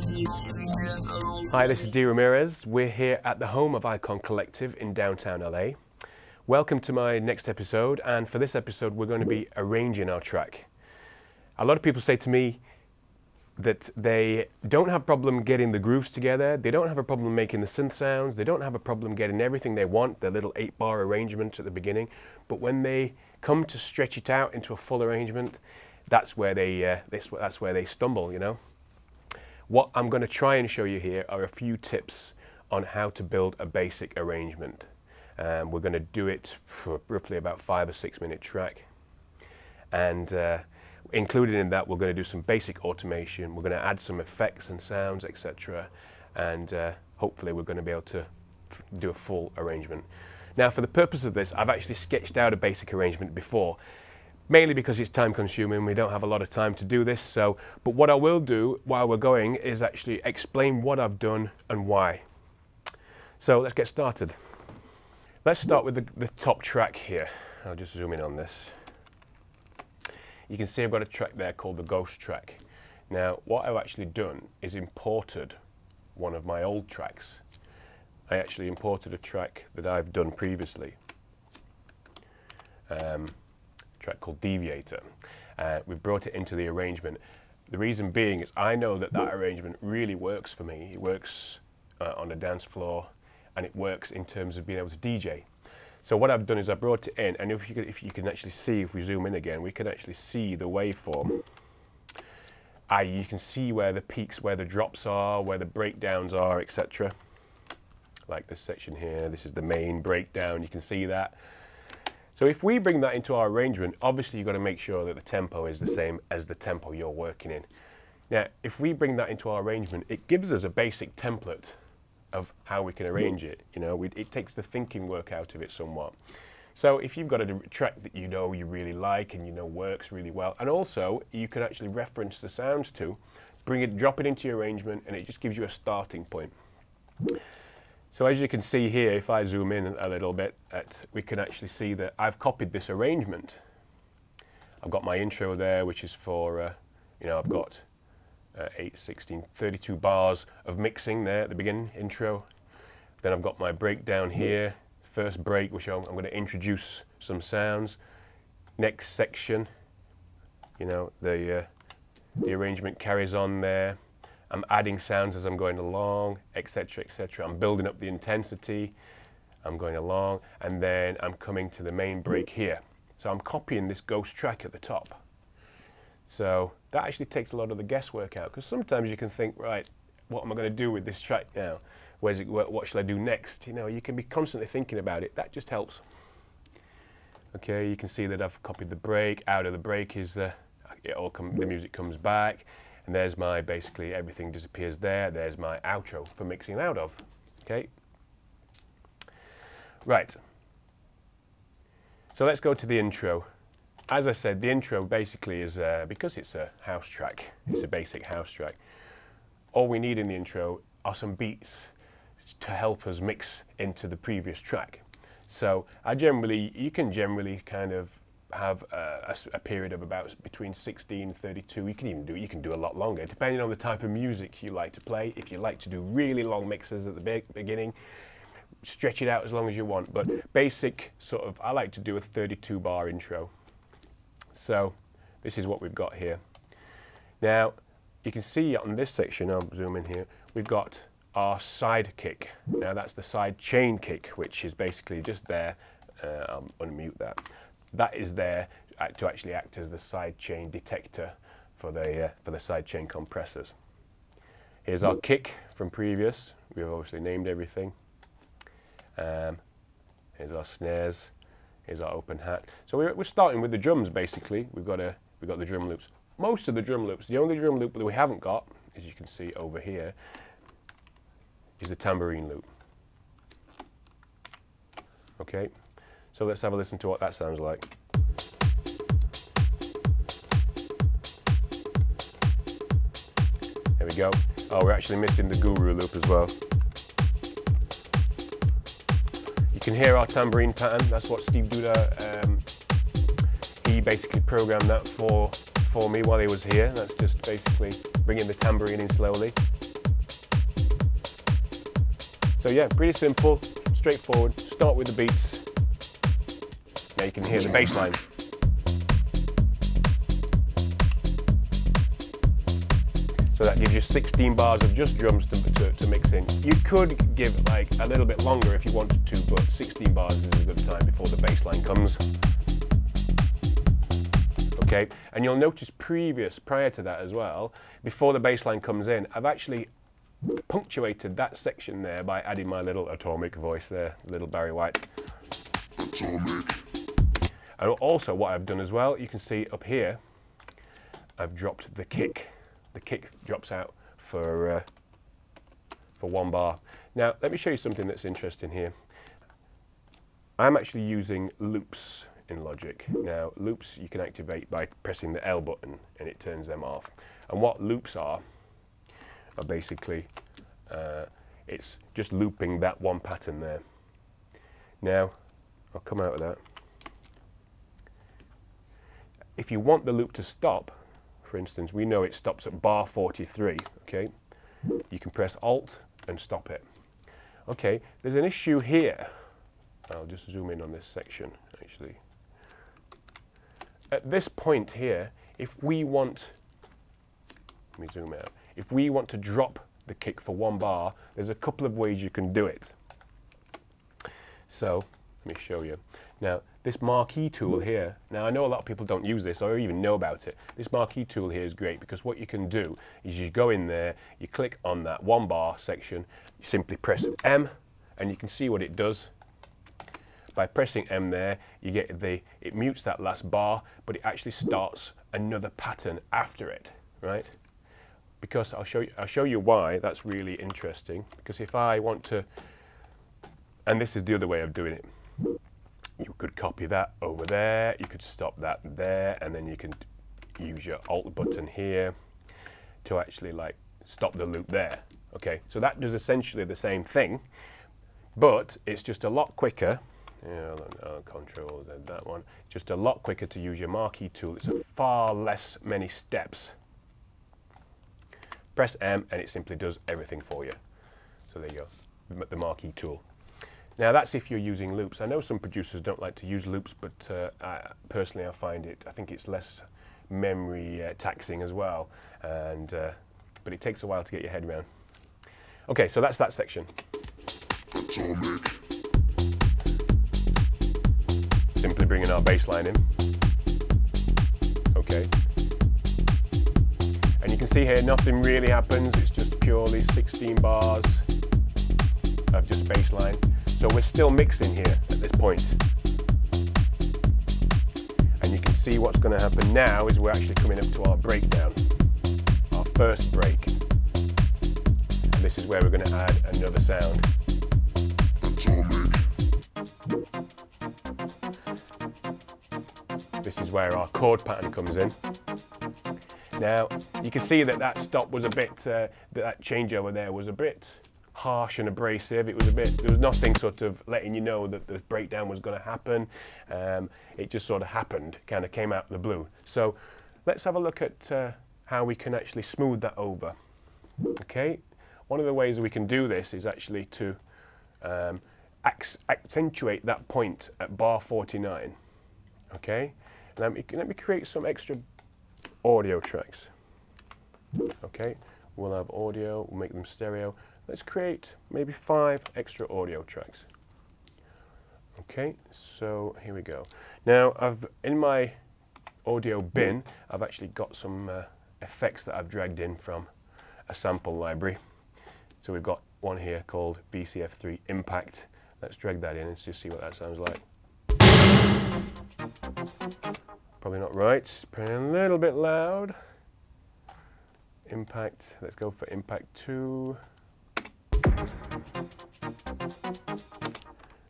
Hi, this is Ramirez. We're here at the home of Icon Collective in downtown LA. Welcome to my next episode, and for this episode we're going to be arranging our track. A lot of people say to me that they don't have a problem getting the grooves together, they don't have a problem making the synth sounds, they don't have a problem getting everything they want, their little 8-bar arrangement at the beginning, but when they come to stretch it out into a full arrangement, that's where they stumble, you know. What I'm going to try and show you here are a few tips on how to build a basic arrangement. We're going to do it for roughly about 5 or 6 minute track, and included in that we're going to do some basic automation, we're going to add some effects and sounds, etc., and hopefully we're going to be able to do a full arrangement. Now, for the purpose of this, I've actually sketched out a basic arrangement before, mainly because it's time consuming, we don't have a lot of time to do this, but what I will do while we're going is actually explain what I've done and why. So let's get started. Let's start with the top track here. I'll just zoom in on this. You can see I've got a track there called the Ghost track. Now, what I've actually done is imported one of my old tracks. I actually imported a track that I've done previously. Track called Deviator. We've brought it into the arrangement. The reason being is I know that arrangement really works for me. It works on a dance floor, and it works in terms of being able to DJ. So what I've done is I brought it in, and if you can actually see, if we zoom in again, we can actually see the waveform. You can see where the peaks, where the drops are, where the breakdowns are, etc. Like this section here, this is the main breakdown, you can see that. So if we bring that into our arrangement, obviously you've got to make sure that the tempo is the same as the tempo you're working in. Now, if we bring that into our arrangement, it gives us a basic template of how we can arrange it. You know, it takes the thinking work out of it somewhat. So if you've got a track that you know you really like and you know works really well, and also you can actually reference the sounds to, drop it into your arrangement, and it just gives you a starting point. So as you can see here, if I zoom in a little bit, we can actually see that I've copied this arrangement. I've got my intro there, which is for, you know, I've got 8, 16, 32 bars of mixing there at the beginning, intro. Then I've got my breakdown here, first break, which I'm going to introduce some sounds. Next section, you know, the arrangement carries on there. I'm adding sounds as I'm going along, etc., etc. I'm building up the intensity, I'm going along, and then I'm coming to the main break here. So I'm copying this Ghost track at the top. So that actually takes a lot of the guesswork out, because sometimes you can think, right, what am I going to do with this track now? What shall I do next? You know, you can be constantly thinking about it. That just helps. Okay, you can see that I've copied the break. Out of the break is the music comes back. And there's basically everything disappears there. There's my outro for mixing out of, okay? Right. So let's go to the intro. As I said, the intro basically is, because it's a house track, it's a basic house track, all we need in the intro are some beats to help us mix into the previous track. So you can generally kind of have a period of about between 16 and 32. You can do a lot longer, depending on the type of music you like to play. If you like to do really long mixes at the beginning, stretch it out as long as you want. But basic I like to do a 32 bar intro. So this is what we've got here. Now, you can see on this section, I'll zoom in here, we've got our side kick. Now that's the side chain kick, which is basically just there. I'll unmute that. That is there to actually act as the side chain detector for the side chain compressors. Here's our kick from previous. We've obviously named everything. Here's our snares. Here's our open hat. So we're starting with the drums basically. We've got the drum loops. Most of the drum loops. The only drum loop that we haven't got, as you can see over here, is the tambourine loop. Okay. So let's have a listen to what that sounds like. There we go. Oh, we're actually missing the guru loop as well. You can hear our tambourine pattern. That's what Steve Duda, he basically programmed that for me while he was here. That's just basically bringing the tambourine in slowly. So yeah, pretty simple, straightforward. Start with the beats. Now you can hear the bass line. So that gives you 16 bars of just drums to mix in. You could give like a little bit longer if you wanted to, but 16 bars is a good time before the bass line comes. Okay, and you'll notice prior to that as well, before the bass line comes in, I've actually punctuated that section there by adding my little atomic voice there, little Barry White. Atomic. And also what I've done as well, you can see up here, I've dropped the kick. The kick drops out for 1 bar. Now, let me show you something that's interesting here. I'm actually using loops in Logic. Now, loops you can activate by pressing the L button and it turns them off. And what loops are basically, it's just looping that one pattern there. Now, I'll come out of that. If you want the loop to stop, for instance, we know it stops at bar 43, okay? You can press Alt and stop it. Okay, there's an issue here. I'll just zoom in on this section, actually. At this point here, if we want, let me zoom out. If we want to drop the kick for 1 bar, there's a couple of ways you can do it. So, let me show you. Now, this marquee tool here, now I know a lot of people don't use this or even know about it. This marquee tool here is great because what you can do is you go in there, you click on that 1 bar section, you simply press M and you can see what it does. By pressing M there, you get it mutes that last bar, but it actually starts another pattern after it, right? Because I'll show you why that's really interesting. Because if I want to, and this is the other way of doing it, you could copy that over there, you could stop that there, and then you can use your Alt button here to actually like stop the loop there. Okay, so that does essentially the same thing, but it's just a lot quicker. Yeah, Control Z, that one. Just a lot quicker to use your marquee tool. It's a far less many steps. Press M and it simply does everything for you. So there you go, the marquee tool. Now that's if you're using loops. I know some producers don't like to use loops, but personally I think it's less memory taxing as well, and but it takes a while to get your head around. Okay, so that's that section. Atomic. Simply bringing our bass line in. Okay. And you can see here nothing really happens, it's just purely 16 bars of just bass line. So we're still mixing here at this point. And you can see what's going to happen now is we're actually coming up to our breakdown, our first break. And this is where we're going to add another sound. Atomic. This is where our chord pattern comes in. Now, you can see that that stop was a bit, that changeover there was a bit harsh and abrasive. It was a bit, there was nothing sort of letting you know that the breakdown was going to happen. It just sort of happened, kind of came out of the blue. So let's have a look at how we can actually smooth that over. Okay, one of the ways we can do this is actually to accentuate that point at bar 49. Okay, let me create some extra audio tracks. Okay, we'll have audio, we'll make them stereo. Let's create maybe 5 extra audio tracks. Okay, so here we go. Now, in my audio bin, I've actually got some effects that I've dragged in from a sample library. So we've got one here called BCF3 Impact. Let's drag that in and just see what that sounds like. Probably not right, probably a little bit loud. Impact, let's go for Impact 2.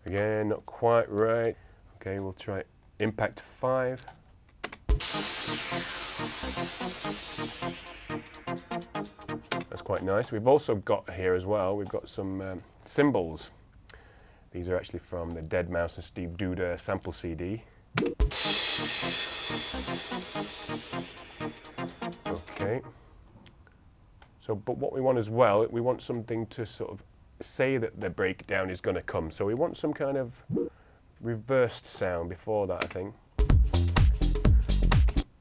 Again, not quite right. Okay, we'll try Impact 5. That's quite nice. We've also got here as well, we've got some cymbals. These are actually from the Dead Mouse and Steve Duda sample CD. Okay. So, but what we want as well, we want something to sort of say that the breakdown is going to come. So we want some kind of reversed sound before that, I think.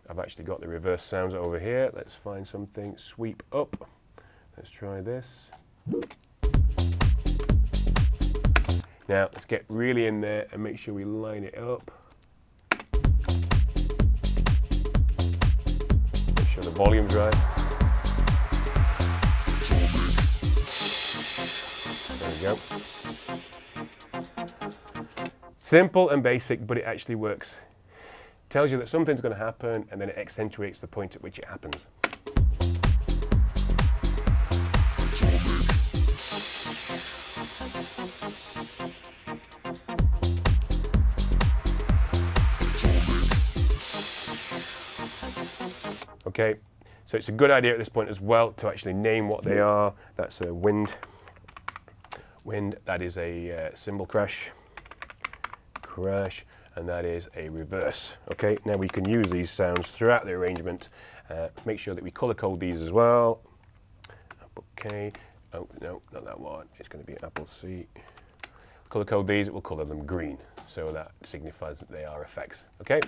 I've actually got the reverse sounds over here. Let's find something. Sweep up. Let's try this. Now let's get really in there and make sure we line it up. Make sure the volume's right. There we go. Simple and basic, but it actually works. Tells you that something's going to happen, and then it accentuates the point at which it happens. Okay, so it's a good idea at this point as well to actually name what they are. That's a wind, that is a cymbal crash, and that is a reverse. Okay, now we can use these sounds throughout the arrangement. Make sure that we color code these as well. Apple K, oh no, not that one, it's going to be Apple C. Color code these, we'll color them green, so that signifies that they are effects. Okay.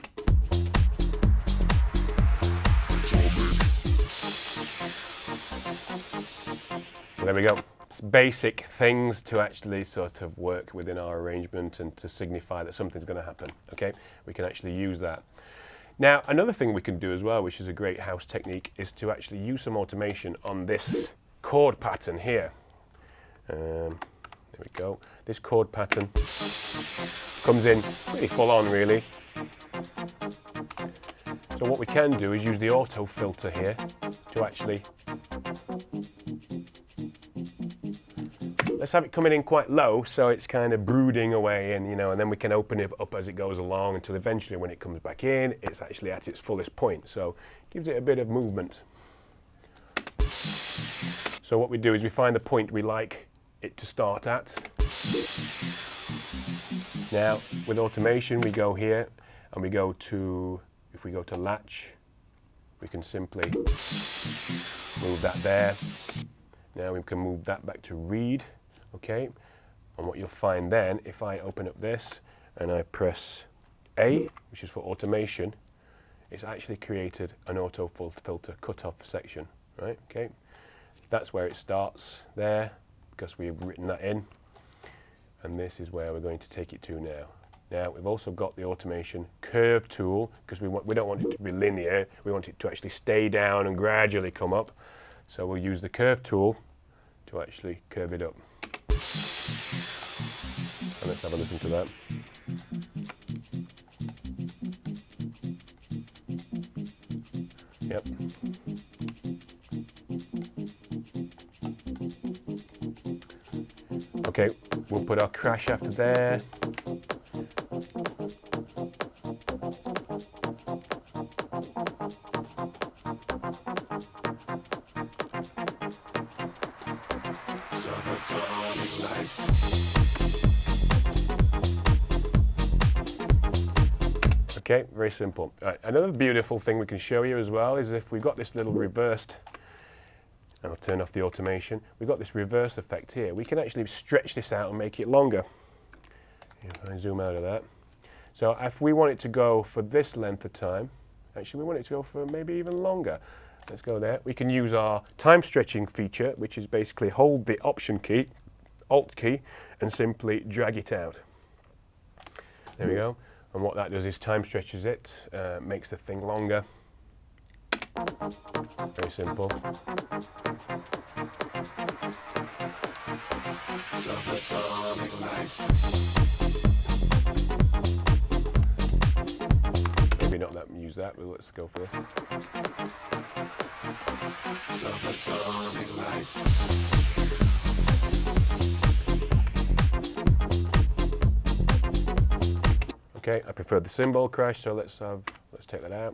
So there we go. It's basic things to actually sort of work within our arrangement and to signify that something's going to happen. Okay, we can actually use that. Now, another thing we can do as well, which is a great house technique, is to actually use some automation on this chord pattern here. There we go. This chord pattern comes in pretty full on, really. So what we can do is use the auto filter here to actually, let's have it coming in quite low, so it's kind of brooding away, and and then we can open it up as it goes along until eventually when it comes back in, it's actually at its fullest point. So it gives it a bit of movement. So what we do is we find the point we like it to start at. Now with automation we go here and we go to, if we go to latch, we can simply move that there. Now we can move that back to read. Okay, and what you'll find then, if I open up this and I press A, which is for automation, it's actually created an auto filter cutoff section, right? Okay, that's where it starts there, because we've written that in, and this is where we're going to take it to now. Now we've also got the automation curve tool, because we don't want it to be linear, we want it to actually stay down and gradually come up. So we'll use the curve tool to actually curve it up. And let's have a listen to that. Yep. Okay, we'll put our crash after there. Okay, very simple. Right, another beautiful thing we can show you as well is if we've got this little reversed, and I'll turn off the automation, we've got this reverse effect here. We can actually stretch this out and make it longer. If I zoom out of that. So if we want it to go for this length of time, actually we want it to go for maybe even longer. Let's go there. We can use our time stretching feature, which is basically hold the Option key, Alt key, and simply drag it out. There we go. And what that does is time stretches it, makes the thing longer. Very simple. Maybe not that use that, but let's go for it. Okay, I prefer the cymbal crash, so let's take that out.